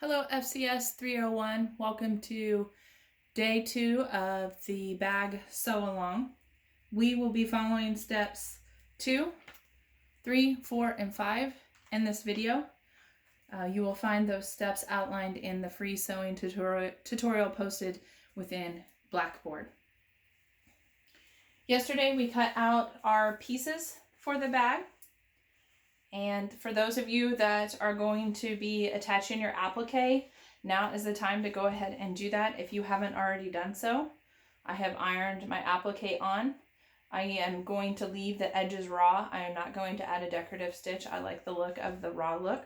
Hello FCS301, welcome to day 2 of the bag sew-along. We will be following steps 2, 3, 4, and 5 in this video. You will find those steps outlined in the free sewing tutorial posted within Blackboard. Yesterday we cut out our pieces for the bag. And for those of you that are going to be attaching your applique, now is the time to go ahead and do that if you haven't already done so. I have ironed my applique on. I am going to leave the edges raw. I am not going to add a decorative stitch. I like the look of the raw look,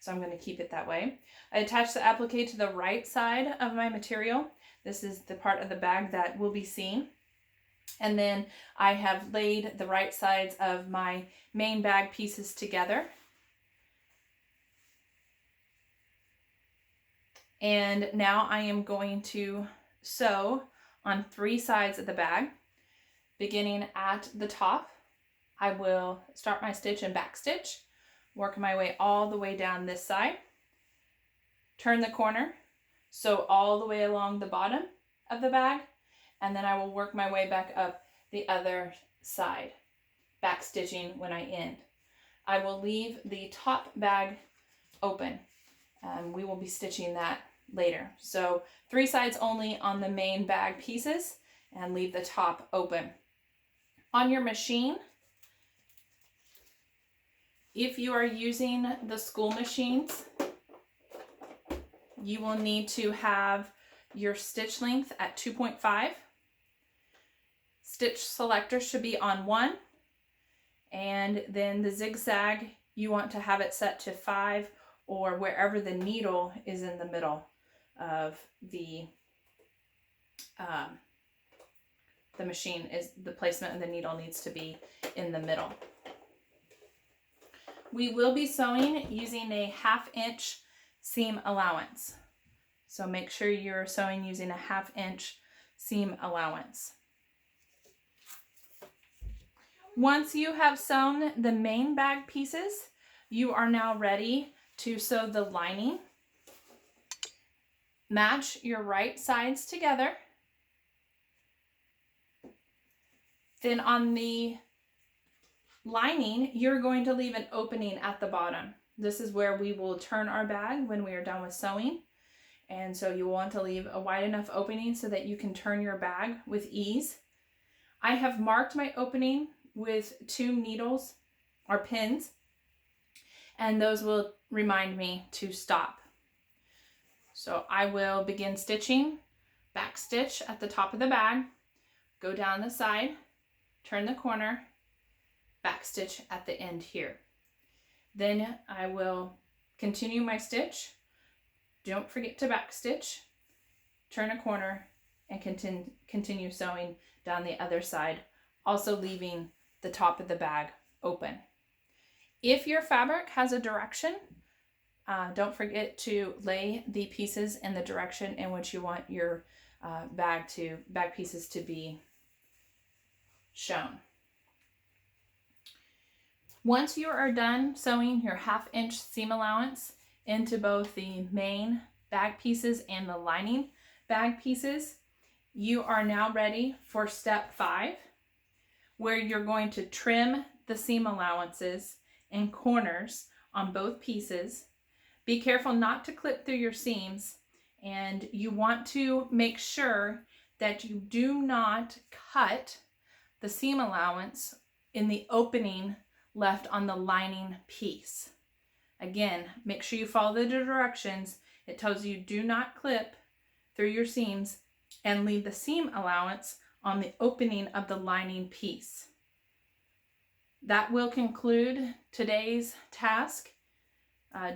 so I'm going to keep it that way. I attached the applique to the right side of my material. This is the part of the bag that will be seen. And then I have laid the right sides of my main bag pieces together. And now I am going to sew on 3 sides of the bag. Beginning at the top, I will start my stitch and back stitch, work my way all the way down this side, turn the corner, sew all the way along the bottom of the bag, and then I will work my way back up the other side, back stitching when I end. I will leave the top bag open. We will be stitching that later. So 3 sides only on the main bag pieces and leave the top open. On your machine, if you are using the school machines, you will need to have your stitch length at 2.5. Stitch selector should be on 1, and then the zigzag, you want to have it set to 5 or wherever the needle is in the middle of the machine. Is the placement of the needle needs to be in the middle. We will be sewing using a 1/2 inch seam allowance. So make sure you're sewing using a 1/2 inch seam allowance. Once you have sewn the main bag pieces, you are now ready to sew the lining. Match your right sides together. Then on the lining, you're going to leave an opening at the bottom. This is where we will turn our bag when we are done with sewing. And so you want to leave a wide enough opening so that you can turn your bag with ease. I have marked my opening with 2 needles or pins, and those will remind me to stop. So I will begin stitching, back stitch at the top of the bag, go down the side, turn the corner, back stitch at the end here. Then I will continue my stitch. Don't forget to back stitch, turn a corner, and continue sewing down the other side, also leaving the top of the bag open. If your fabric has a direction, don't forget to lay the pieces in the direction in which you want your bag pieces to be shown. Once you are done sewing your 1/2 inch seam allowance into both the main bag pieces and the lining bag pieces, you are now ready for step 5, where you're going to trim the seam allowances and corners on both pieces. Be careful not to clip through your seams, and you want to make sure that you do not cut the seam allowance in the opening left on the lining piece. Again, make sure you follow the directions. It tells you do not clip through your seams and leave the seam allowance on the opening of the lining piece. That will conclude today's task.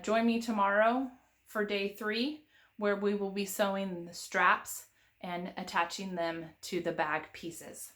Join me tomorrow for day 3, where we will be sewing the straps and attaching them to the bag pieces.